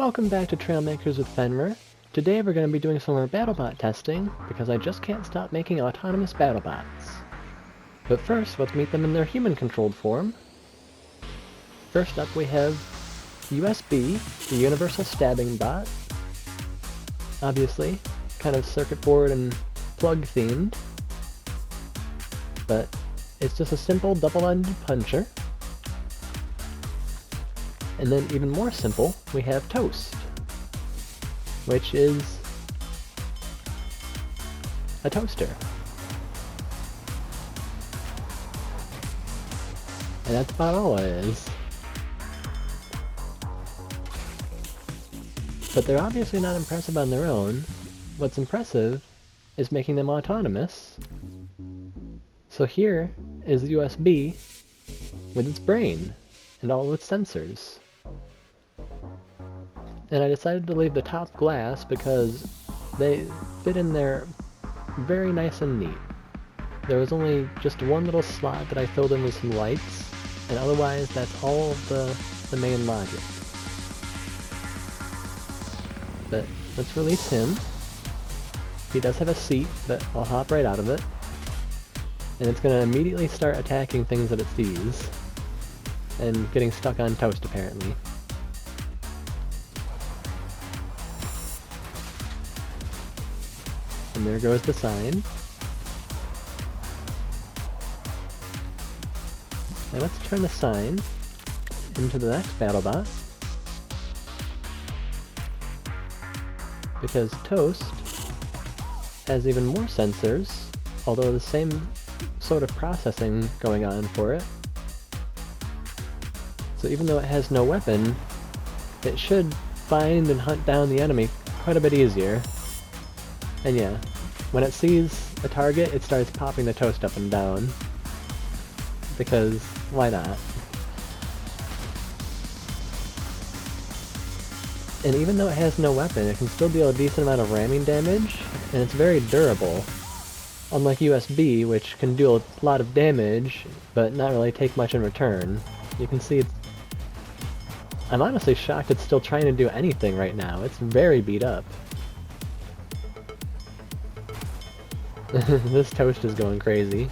Welcome back to Trailmakers with Fenrir. Today we're going to be doing some more BattleBot testing, because I just can't stop making autonomous BattleBots. But first, let's meet them in their human-controlled form. First up we have U.S.B, the Universal Stabbing Bot. Obviously, kind of circuit board and plug themed. But it's just a simple double-ended puncher. And then even more simple, we have Toast, which is a toaster. And that's about all it is. But they're obviously not impressive on their own. What's impressive is making them autonomous. So here is the U.S.B with its brain and all of its sensors. And I decided to leave the top glass because they fit in there very nice and neat. There was only just one little slot that I filled in with some lights, and otherwise that's all of the main logic. But let's release him. He does have a seat, but I'll hop right out of it. And it's going to immediately start attacking things that it sees. And getting stuck on Toast, apparently. And there goes the sign. Now let's turn the sign into the next BattleBot. Because Toast has even more sensors, although the same sort of processing going on for it. So even though it has no weapon, it should find and hunt down the enemy quite a bit easier. And yeah, when it sees a target, it starts popping the Toast up and down. Because, why not? And even though it has no weapon, it can still deal a decent amount of ramming damage, and it's very durable. Unlike U.S.B, which can do a lot of damage, but not really take much in return. You can see it's... I'm honestly shocked it's still trying to do anything right now. It's very beat up. This Toast is going crazy.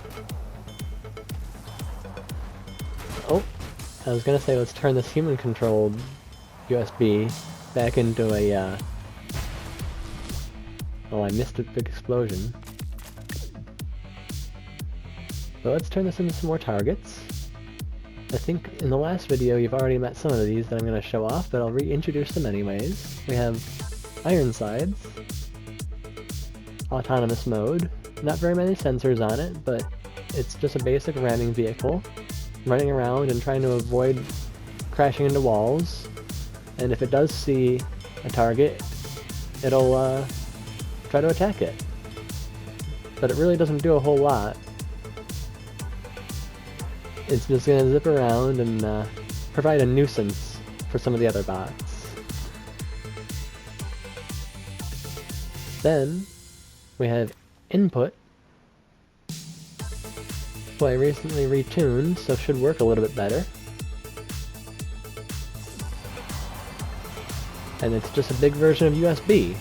Oh, I was gonna say let's turn this human-controlled U.S.B back into a, Oh, I missed a big explosion. But let's turn this into some more targets. I think in the last video you've already met some of these that I'm gonna show off, but I'll reintroduce them anyways. We have Ironsides, autonomous mode. Not very many sensors on it, but it's just a basic ramming vehicle, running around and trying to avoid crashing into walls. And if it does see a target, it'll try to attack it. But it really doesn't do a whole lot. It's just gonna zip around and provide a nuisance for some of the other bots. Then we have Input, who I recently retuned, so should work a little bit better. And it's just a big version of U.S.B,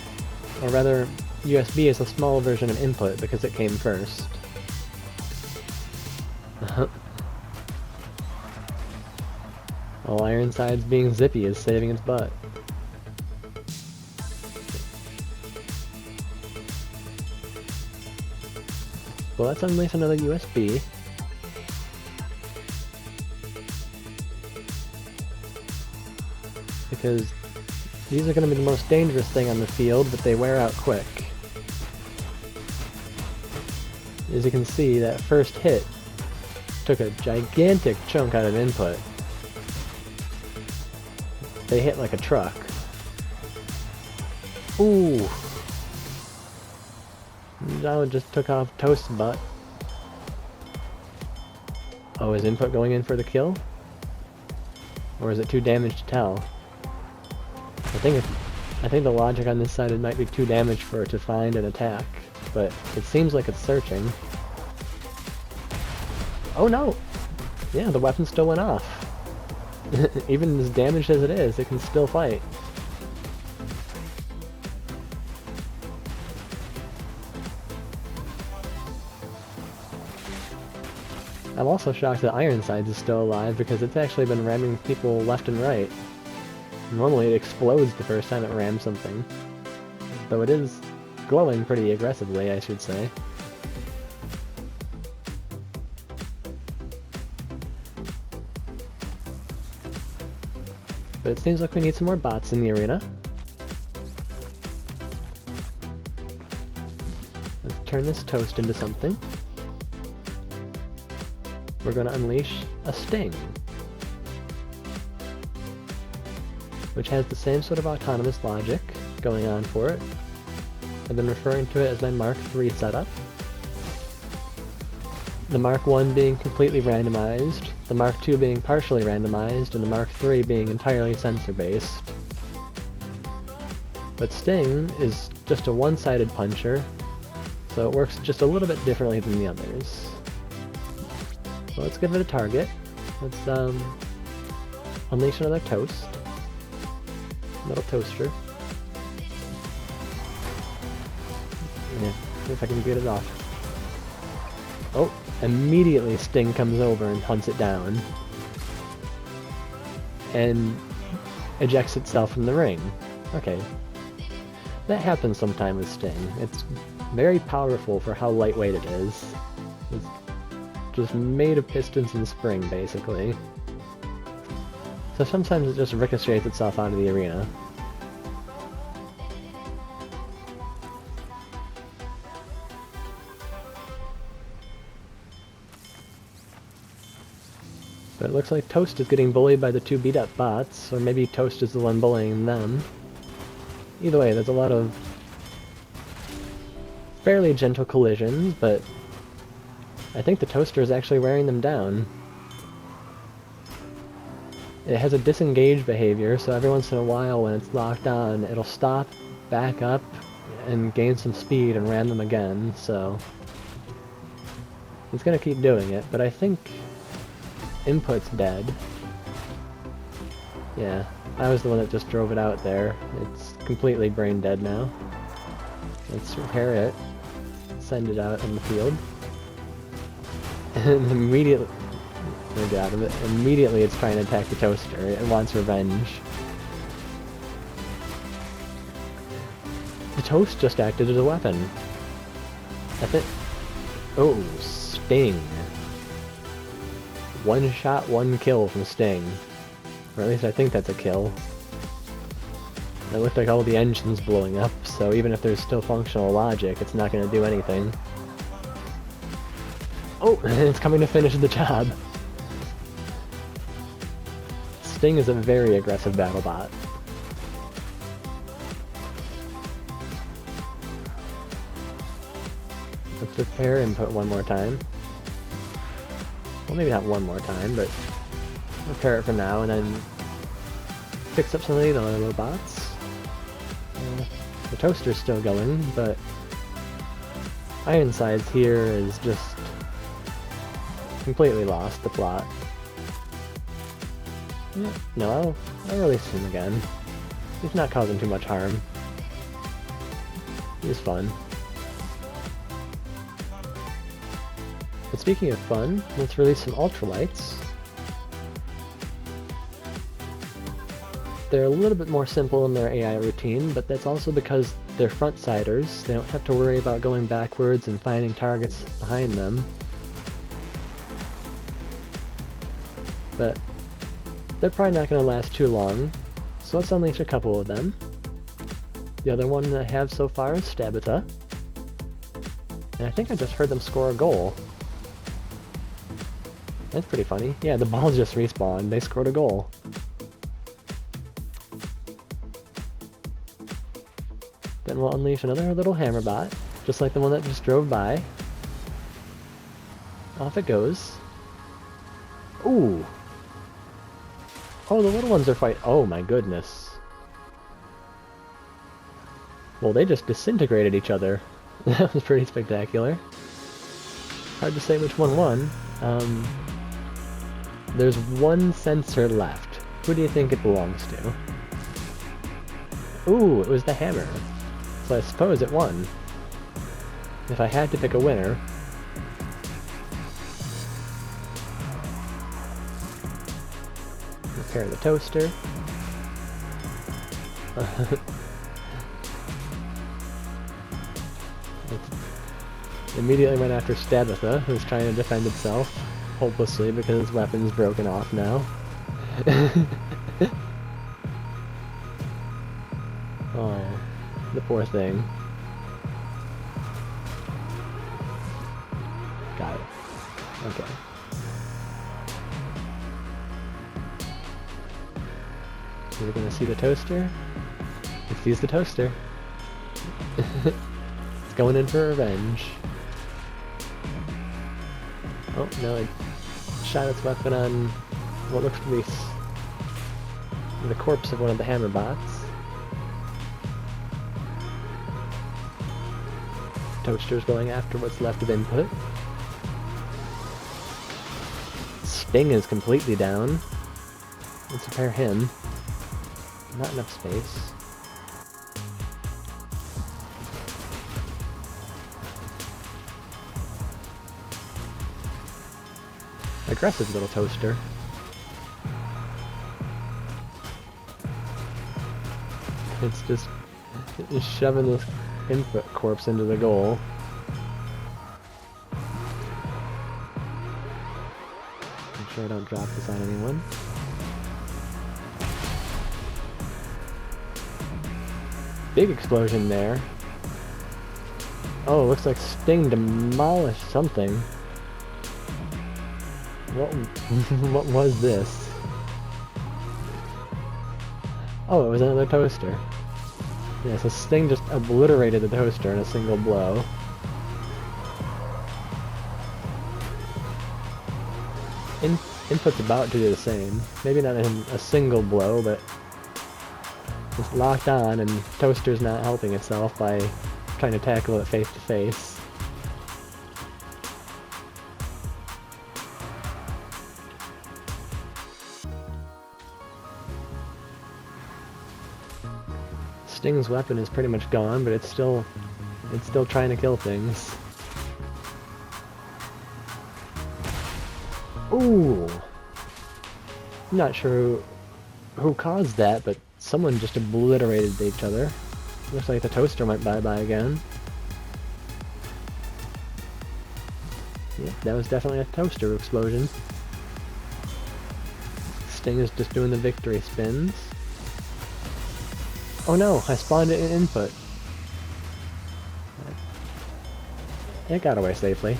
or rather, U.S.B is a small version of Input because it came first. Well, Ironsides being zippy is saving its butt. Well, let's unleash another U.S.B. Because these are going to be the most dangerous thing on the field, but they wear out quick. As you can see, that first hit took a gigantic chunk out of Input. They hit like a truck. Ooh! That one just took off Toast's butt. Oh, is Input going in for the kill? Or is it too damaged to tell? I think the logic on this side, it might be too damaged for it to find and attack, but it seems like it's searching. Oh no! Yeah, the weapon still went off. Even as damaged as it is, it can still fight. I'm also shocked that Ironsides is still alive because it's actually been ramming people left and right. Normally it explodes the first time it rams something. Though it is glowing pretty aggressively, I should say. But it seems like we need some more bots in the arena. Let's turn this Toast into something. We're going to unleash a Sting, which has the same sort of autonomous logic going on for it. I've been referring to it as my Mark III setup. The Mark I being completely randomized, the Mark II being partially randomized, and the Mark III being entirely sensor-based. But Sting is just a one-sided puncher, so it works just a little bit differently than the others. So let's give it a target. Let's unleash another Toast. Another Toaster. Yeah, see if I can get it off. Oh, immediately Sting comes over and hunts it down. And ejects itself from the ring. Okay. That happens sometime with Sting. It's very powerful for how lightweight it is. It's just made of pistons and spring, basically. So sometimes it just ricochets itself out of the arena. But it looks like Toast is getting bullied by the two beat-up bots, or maybe Toast is the one bullying them. Either way, there's a lot of fairly gentle collisions, but I think the Toaster is actually wearing them down. It has a disengage behavior, so every once in a while when it's locked on, it'll stop, back up, and gain some speed and ram them again, so it's gonna keep doing it, but I think input's dead. Yeah, I was the one that just drove it out there. It's completely brain dead now. Let's repair it, send it out in the field, and immediately, get out of it. Immediately it's trying to attack the Toaster. It wants revenge. The Toast just acted as a weapon. I think... Oh, Sting. One shot, one kill from Sting. Or at least I think that's a kill. It looked like all the engines blowing up, so even if there's still functional logic, it's not going to do anything. Oh, it's coming to finish the job. Sting is a very aggressive battlebot. Let's repair input one more time. Well, maybe not one more time, but repair it for now, and then fix up some of these other robots. The Toaster's still going, but Ironsides here is just completely lost the plot. No, I'll release him again. He's not causing too much harm. He's fun. But speaking of fun, let's release some ultralights. They're a little bit more simple in their AI routine, but that's also because they're front-siders. They don't have to worry about going backwards and finding targets behind them. But they're probably not going to last too long, so let's unleash a couple of them. The other one I have so far is Stabita. And I think I just heard them score a goal. That's pretty funny. Yeah, the balls just respawned. They scored a goal. Then we'll unleash another little hammerbot, just like the one that just drove by. Off it goes. Ooh! Oh, the little ones are fighting. Oh my goodness. Well, they just disintegrated each other. That was pretty spectacular. Hard to say which one won. There's one sensor left. Who do you think it belongs to? Ooh, it was the hammer. So I suppose it won. If I had to pick a winner... repair the toaster. It immediately went after Stabitha, who's trying to defend itself, hopelessly because its weapon's broken off now. Oh, the poor thing. Got it. Okay. So we're gonna see the toaster. It sees the toaster. It's going in for revenge. Oh, no, it shot its weapon on what looks to be the corpse of one of the hammer bots. Toaster's going after what's left of input. Sting is completely down. Let's repair him. Not enough space. Aggressive little toaster. It's just shoving this input corpse into the goal. Make sure I don't drop this on anyone. Big explosion there. Oh, looks like Sting demolished something. What was this? Oh, it was another toaster. Yeah, so Sting just obliterated the toaster in a single blow. Input's about to do the same. Maybe not in a single blow, but it's locked on and Toaster's not helping itself by trying to tackle it face to face. Sting's weapon is pretty much gone, but it's still trying to kill things. Ooh! I'm not sure who caused that, but someone just obliterated each other. Looks like the toaster went bye-bye again. Yep, that was definitely a toaster explosion. Sting is just doing the victory spins. Oh no, I spawned it in input. It got away safely.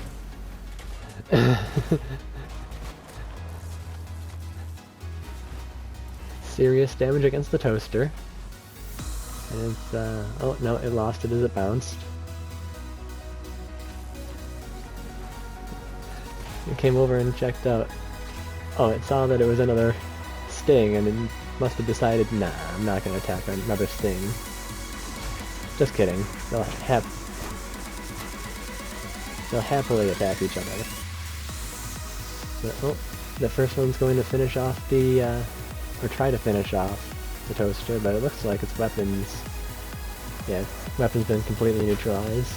Serious damage against the toaster. And it's, oh no, it lost it as it bounced. It came over and checked out. Oh, it saw that it was another Sting and it must have decided, nah, I'm not going to attack another Sting. Just kidding. They'll happily attack each other. But, oh, the first one's going to finish off the, or try to finish off the toaster, but it looks like its weapons, yeah, its weapon's been completely neutralized.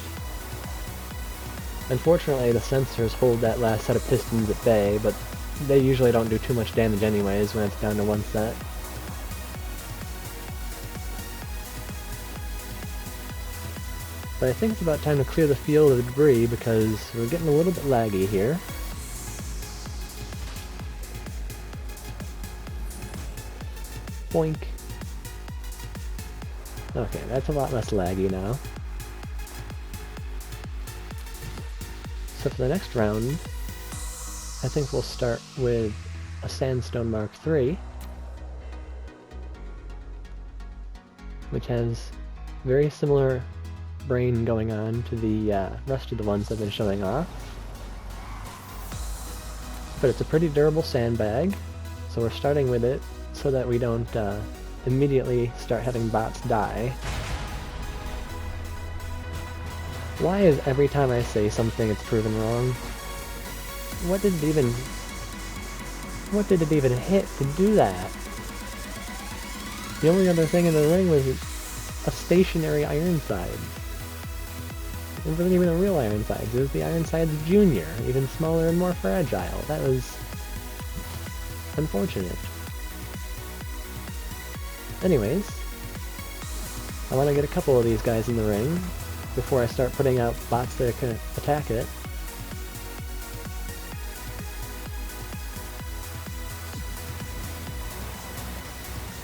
Unfortunately, the sensors hold that last set of pistons at bay, but they usually don't do too much damage anyways when it's down to one set. But I think it's about time to clear the field of debris because we're getting a little bit laggy here. Boink. Okay, that's a lot less laggy now. So for the next round, I think we'll start with a Sandstone Mark III, which has very similar brain going on to the rest of the ones I've been showing off. But it's a pretty durable sandbag, so we're starting with it so that we don't immediately start having bots die. Why is every time I say something it's proven wrong? What did it even hit to do that? The only other thing in the ring was a stationary Ironside. It wasn't even a real Ironside, it was the Ironsides Junior, even smaller and more fragile. That was unfortunate. Anyways, I want to get a couple of these guys in the ring before I start putting out bots that can attack it.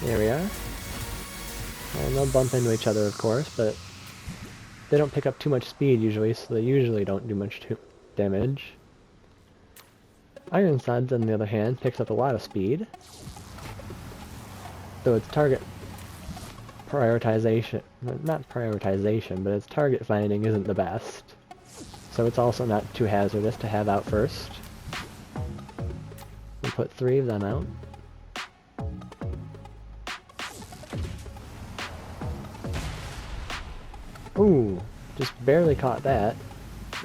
There we are. And they'll bump into each other, of course, but they don't pick up too much speed usually, so they usually don't do much damage. Ironsides, on the other hand, picks up a lot of speed, though its target prioritization, not prioritization, but its target finding isn't the best. So it's also not too hazardous to have out first. We'll put 3 of them out. Ooh, just barely caught that.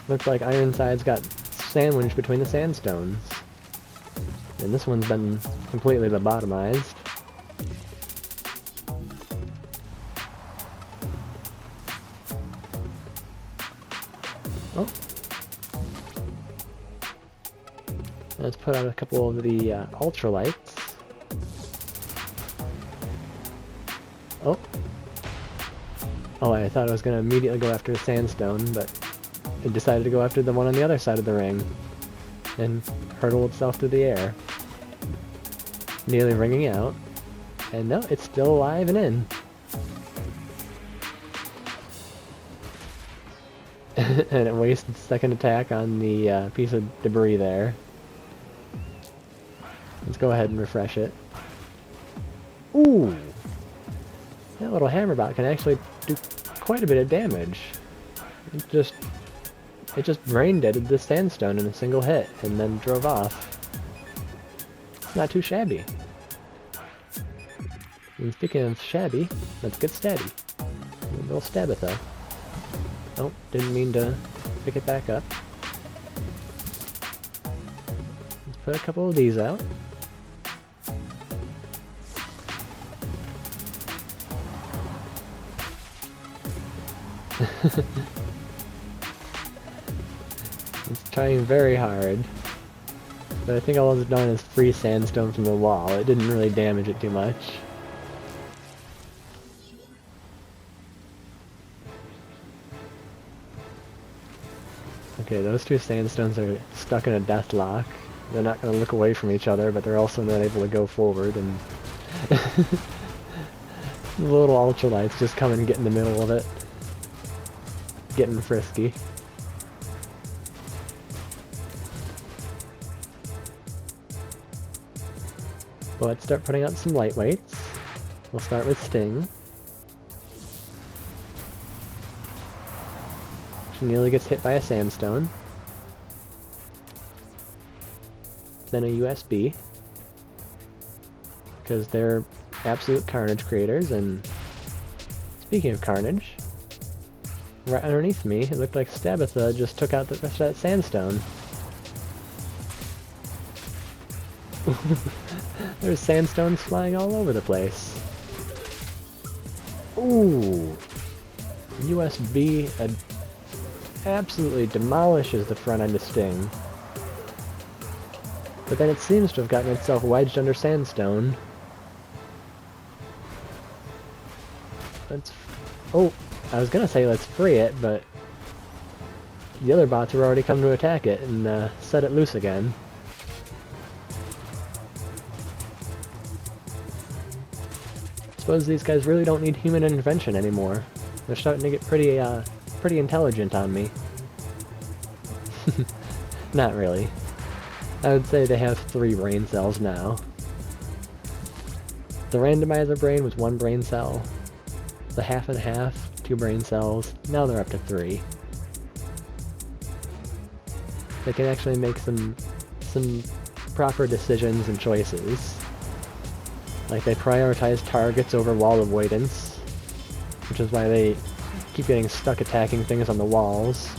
Looks like Ironsides got sandwiched between the sandstones. And this one's been completely lobotomized. Oh. Let's put out a couple of the ultralights. Oh. Oh, I thought I was going to immediately go after the sandstone, but it decided to go after the one on the other side of the ring, and hurtle itself through the air. Nearly ringing out, and no, it's still alive and in. And it wasted its second attack on the piece of debris there. Let's go ahead and refresh it. Ooh! That little hammerbot can actually do quite a bit of damage. It just brain deaded the sandstone in a single hit, and then drove off. It's not too shabby. And speaking of shabby, let's get stabby. A little Stabitha. Oh, didn't mean to pick it back up. Let's put a couple of these out. It's trying very hard. But I think all it's done is free sandstone from the wall. It didn't really damage it too much. Okay, those two sandstones are stuck in a death lock. They're not going to look away from each other, but they're also not able to go forward, and the little ultralights just come and get in the middle of it. Getting frisky. Well, let's start putting out some lightweights. We'll start with Sting. She nearly gets hit by a sandstone. Then a U.S.B. Because they're absolute carnage creators, and speaking of carnage, right underneath me, it looked like Stabitha just took out the rest of that sandstone. There's sandstones flying all over the place. Ooh! U.S.B. absolutely demolishes the front end of Sting. But then it seems to have gotten itself wedged under sandstone. Oh, I was gonna say let's free it, but the other bots were already come to attack it and set it loose again. I suppose these guys really don't need human intervention anymore. They're starting to get pretty intelligent on me. Not really. I would say they have 3 brain cells now. The randomizer brain was 1 brain cell. The half and half, 2 brain cells. Now they're up to 3. They can actually make some proper decisions and choices. Like, they prioritize targets over wall avoidance, which is why they keep getting stuck attacking things on the walls.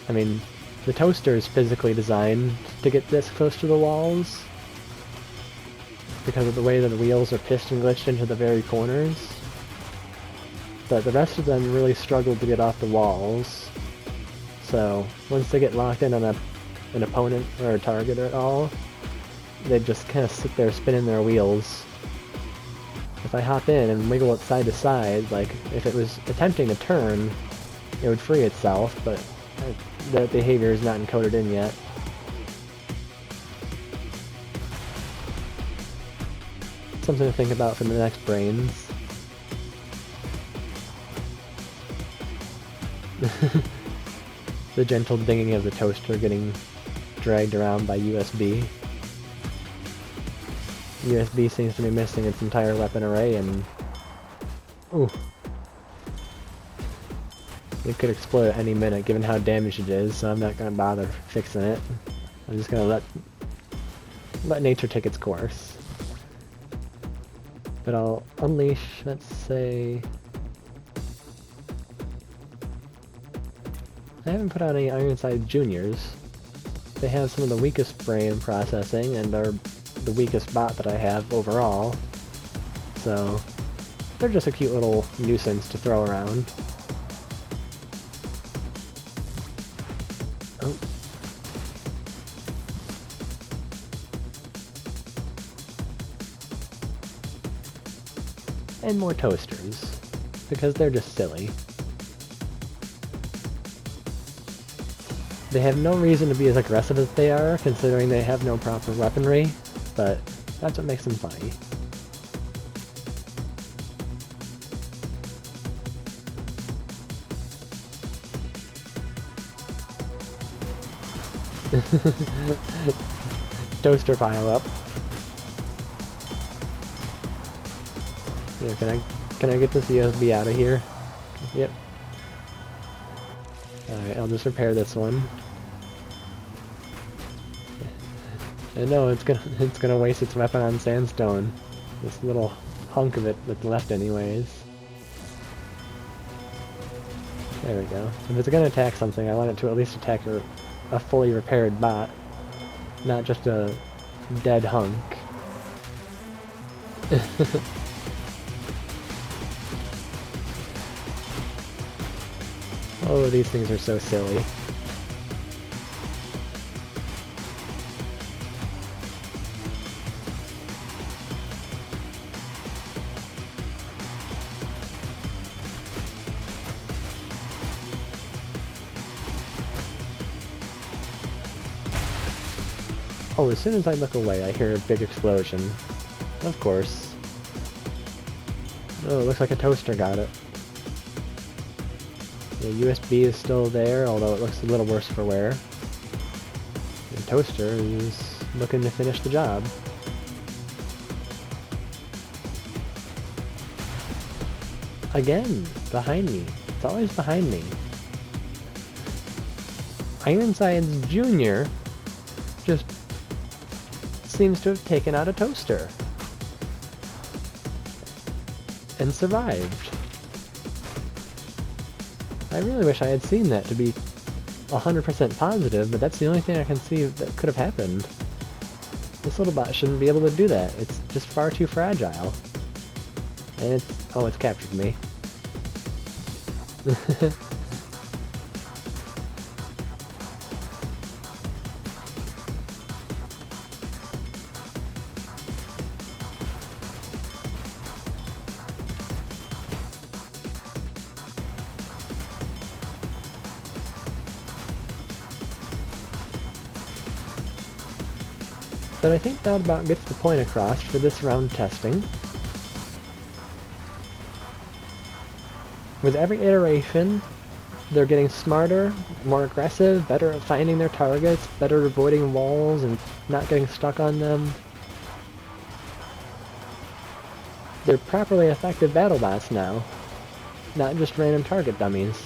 I mean, the toaster is physically designed to get this close to the walls because of the way that the wheels are piston glitched into the very corners. But the rest of them really struggle to get off the walls. So once they get locked in on a an opponent or a target at all, they'd just kind of sit there spinning their wheels. If I hop in and wiggle it side to side, like, if it was attempting to turn, it would free itself, but the behavior is not encoded in yet. Something to think about for the next brains. The gentle dinging of the toaster getting dragged around by U.S.B. U.S.B seems to be missing its entire weapon array, and... ooh. It could explode at any minute, given how damaged it is, so I'm not gonna bother fixing it. I'm just gonna let nature take its course. But I'll unleash, let's say... I haven't put out any Ironside Juniors. They have some of the weakest brain processing and are the weakest bot that I have overall. So they're just a cute little nuisance to throw around. Oh. And more toasters, because they're just silly. They have no reason to be as aggressive as they are, considering they have no proper weaponry, but that's what makes them funny. Toaster pile up. Yeah, can I get this U.S.B out of here? Yep. Alright, I'll just repair this one. And no, it's gonna waste its weapon on sandstone. This little hunk of it that's left anyways. There we go. If it's gonna attack something, I want it to at least attack a fully repaired bot, not just a dead hunk. Oh, these things are so silly. Oh, as soon as I look away, I hear a big explosion. Of course. Oh, it looks like a toaster got it. The U.S.B is still there, although it looks a little worse for wear. The toaster is looking to finish the job. Again, behind me. It's always behind me. Ironsides Jr. just seems to have taken out a toaster. And survived. I really wish I had seen that to be 100% positive, but that's the only thing I can see that could have happened. This little bot shouldn't be able to do that. It's just far too fragile. And it's... oh, it's captured me. But I think that about gets the point across for this round testing. With every iteration, they're getting smarter, more aggressive, better at finding their targets, better at avoiding walls and not getting stuck on them. They're properly effective battle bots now, not just random target dummies.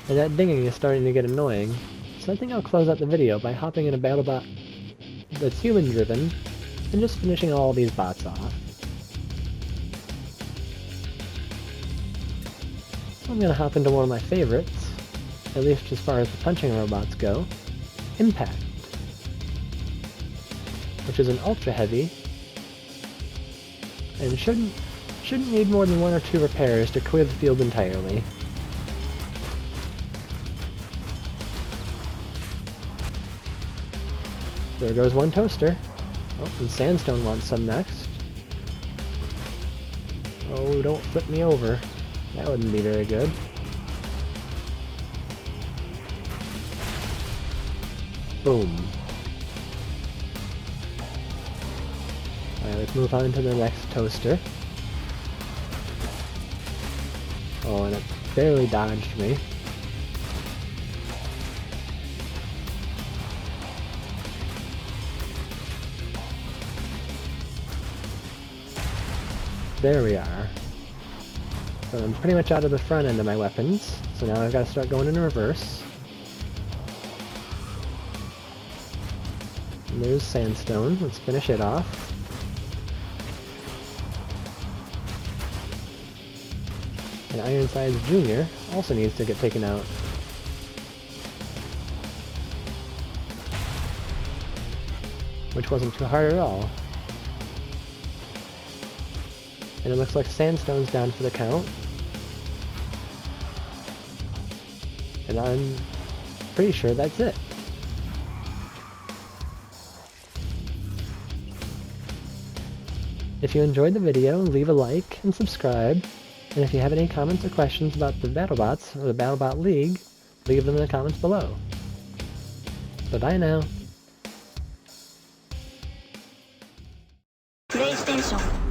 And that dinging is starting to get annoying, so I think I'll close out the video by hopping in a battlebot that's human-driven, and just finishing all these bots off. I'm gonna hop into one of my favorites, at least as far as the punching robots go, Impact, which is an ultra-heavy, and shouldn't need more than 1 or 2 repairs to clear the field entirely. There goes one toaster. Oh, and Sandstone wants some next. Oh, don't flip me over. That wouldn't be very good. Boom. Alright, let's move on to the next toaster. Oh, and it barely dodged me. There we are. So I'm pretty much out of the front end of my weapons, so now I've got to start going in reverse. And there's Sandstone. Let's finish it off. And Ironsides Jr. also needs to get taken out. Which wasn't too hard at all. And it looks like Sandstone's down for the count. And I'm pretty sure that's it. If you enjoyed the video, leave a like and subscribe. And if you have any comments or questions about the BattleBots or the BattleBot League, leave them in the comments below. Bye-bye now. PlayStation